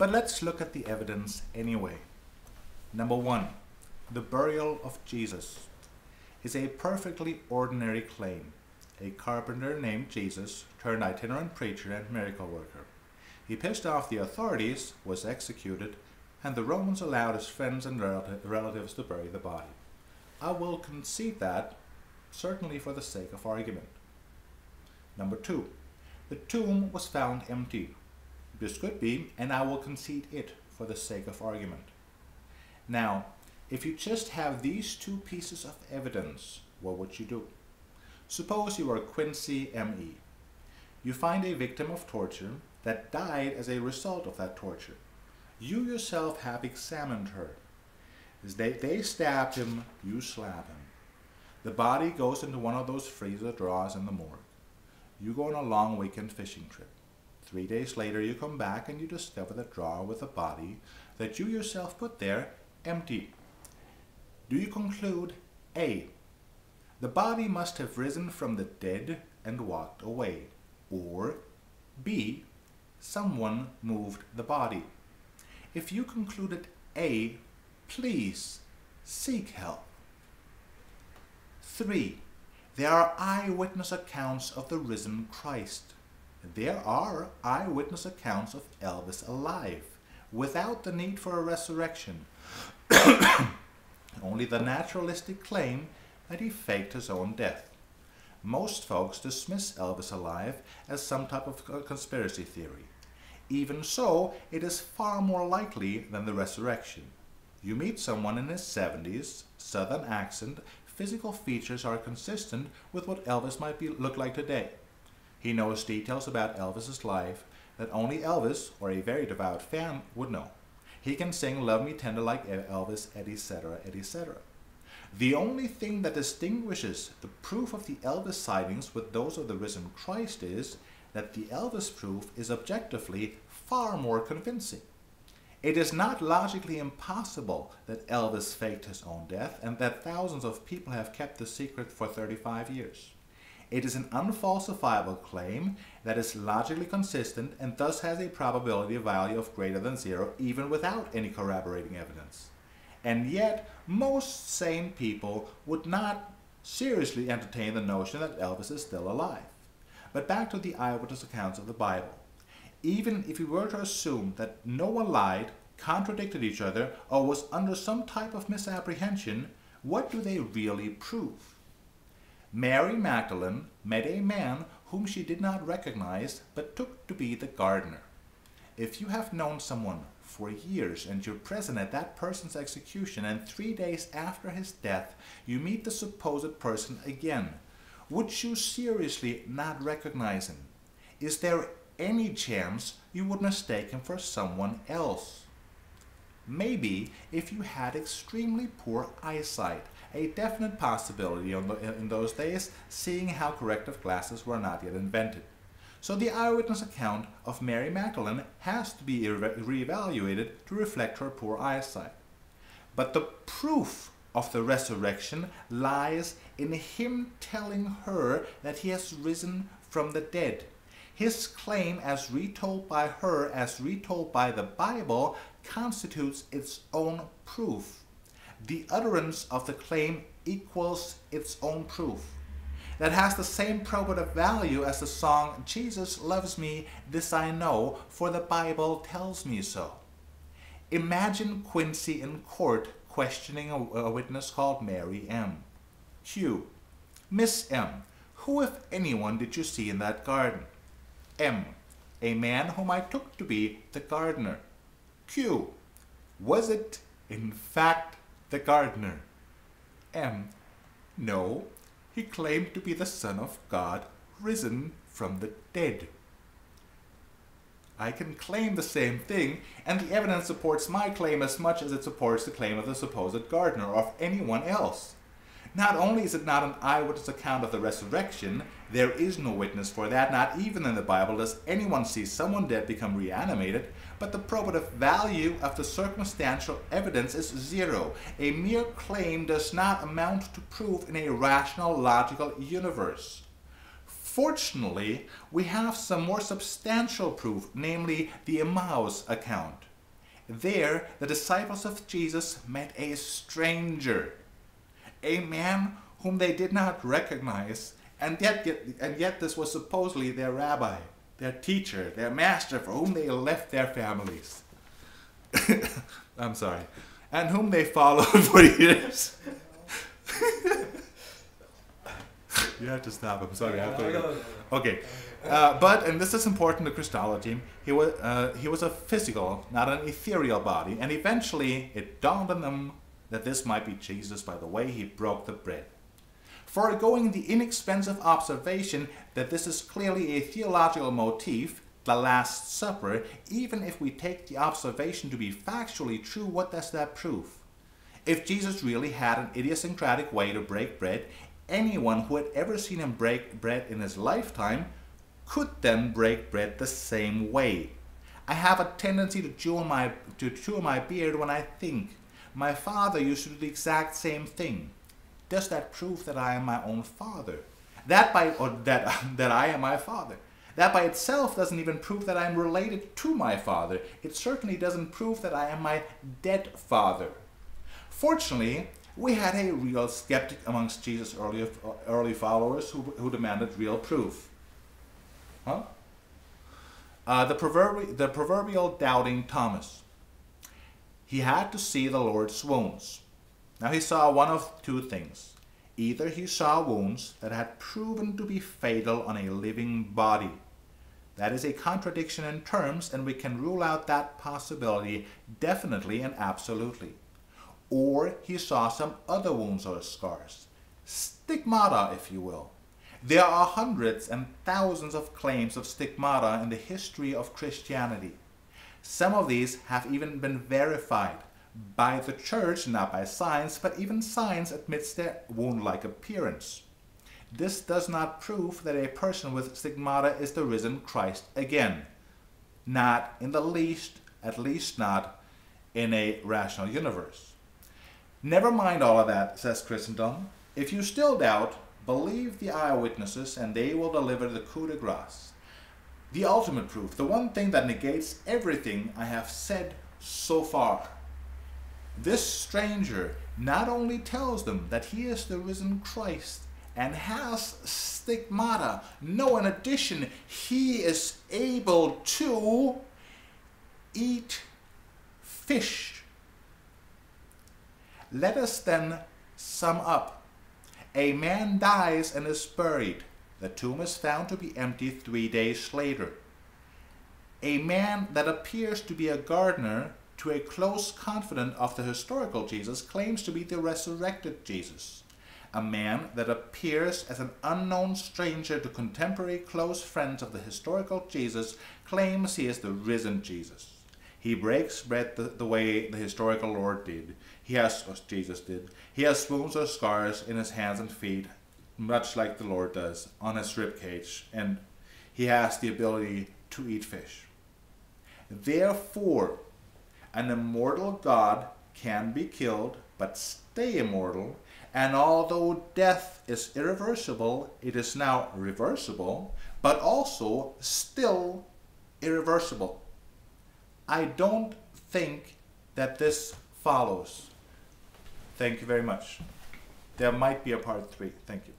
But let's look at the evidence anyway. Number one, the burial of Jesus is a perfectly ordinary claim. A carpenter named Jesus turned itinerant preacher and miracle worker. He pissed off the authorities, was executed, and the Romans allowed his friends and relatives to bury the body. I will concede that, certainly for the sake of argument. Number two, the tomb was found empty. This could be, and I will concede it for the sake of argument. Now, if you just have these two pieces of evidence, what would you do? Suppose you are Quincy M.E. You find a victim of torture that died as a result of that torture. You yourself have examined her. As they stabbed him, you slap him. The body goes into one of those freezer drawers in the morgue. You go on a long weekend fishing trip. 3 days later you come back and you discover the drawer with the body that you yourself put there empty. Do you conclude A, the body must have risen from the dead and walked away, or B, someone moved the body? If you concluded A, please seek help. 3. There are eyewitness accounts of the risen Christ. There are eyewitness accounts of Elvis alive, without the need for a resurrection. Only the naturalistic claim that he faked his own death. Most folks dismiss Elvis alive as some type of conspiracy theory. Even so, it is far more likely than the resurrection. You meet someone in his 70s, southern accent, physical features are consistent with what Elvis might look like today. He knows details about Elvis's life that only Elvis, or a very devout fan, would know. He can sing Love Me Tender Like Elvis, etc., etc. The only thing that distinguishes the proof of the Elvis sightings with those of the risen Christ is that the Elvis proof is objectively far more convincing. It is not logically impossible that Elvis faked his own death and that thousands of people have kept the secret for 35 years. It is an unfalsifiable claim that is logically consistent and thus has a probability value of greater than 0 even without any corroborating evidence. And yet, most sane people would not seriously entertain the notion that Elvis is still alive. But back to the eyewitness accounts of the Bible. Even if we were to assume that no one lied, contradicted each other, or was under some type of misapprehension, what do they really prove? Mary Magdalene met a man whom she did not recognize but took to be the gardener. If you have known someone for years and you're present at that person's execution and 3 days after his death you meet the supposed person again, would you seriously not recognize him? Is there any chance you would mistake him for someone else? Maybe if you had extremely poor eyesight, a definite possibility in those days, seeing how corrective glasses were not yet invented. So the eyewitness account of Mary Magdalene has to be reevaluated to reflect her poor eyesight. But the proof of the resurrection lies in him telling her that he has risen from the dead. His claim as retold by her, as retold by the Bible, constitutes its own proof. The utterance of the claim equals its own proof. That has the same probative value as the song, Jesus loves me, this I know, for the Bible tells me so. Imagine Quincy in court questioning a witness called Mary M. Q. Miss M., who if anyone did you see in that garden? M. A man whom I took to be the gardener. Q. Was it, in fact, the gardener? M. No, he claimed to be the Son of God, risen from the dead. I can claim the same thing, and the evidence supports my claim as much as it supports the claim of the supposed gardener or of anyone else. Not only is it not an eyewitness account of the resurrection, there is no witness for that, not even in the Bible does anyone see someone dead become reanimated, but the probative value of the circumstantial evidence is 0. A mere claim does not amount to proof in a rational, logical universe. Fortunately, we have some more substantial proof, namely the Emmaus account. There, the disciples of Jesus met a stranger, a man whom they did not recognize, and yet this was supposedly their rabbi, their teacher, their master, for whom they left their families. I'm sorry. And whom they followed for years. You have to stop. I'm sorry. Okay. But, and this is important to Christology, he was a physical, not an ethereal body, and eventually it dawned on them that this might be Jesus by the way he broke the bread. Foregoing the inexpensive observation that this is clearly a theological motif, the Last Supper, even if we take the observation to be factually true, what does that prove? If Jesus really had an idiosyncratic way to break bread, anyone who had ever seen him break bread in his lifetime could then break bread the same way. I have a tendency to chew on my beard when I think. My father used to do the exact same thing. Does that prove that I am my own father? That I am my father. That by itself doesn't even prove that I am related to my father. It certainly doesn't prove that I am my dead father. Fortunately, we had a real skeptic amongst Jesus' early followers who demanded real proof. Huh? The proverbial doubting Thomas. He had to see the Lord's wounds. Now he saw one of two things. Either he saw wounds that had proven to be fatal on a living body. That is a contradiction in terms, and we can rule out that possibility definitely and absolutely. Or he saw some other wounds or scars. Stigmata, if you will. There are hundreds and thousands of claims of stigmata in the history of Christianity. Some of these have even been verified by the church, not by science, but even science admits their wound-like appearance. This does not prove that a person with stigmata is the risen Christ again. Not in the least, at least not in a rational universe. Never mind all of that, says Christendom. If you still doubt, believe the eyewitnesses and they will deliver the coup de grace. The ultimate proof, the one thing that negates everything I have said so far. This stranger not only tells them that he is the risen Christ and has stigmata, no, in addition, he is able to eat fish. Let us then sum up. A man dies and is buried. The tomb is found to be empty 3 days later. A man that appears to be a gardener to a close confidant of the historical Jesus claims to be the resurrected Jesus. A man that appears as an unknown stranger to contemporary close friends of the historical Jesus claims he is the risen Jesus. He breaks bread the way the historical Lord did. Jesus did. He has wounds or scars in his hands and feet, much like the Lord does, on his ribcage, and he has the ability to eat fish. Therefore, an immortal God can be killed, but stay immortal, and although death is irreversible, it is now reversible, but also still irreversible. I don't think that this follows. Thank you very much. There might be a part 3. Thank you.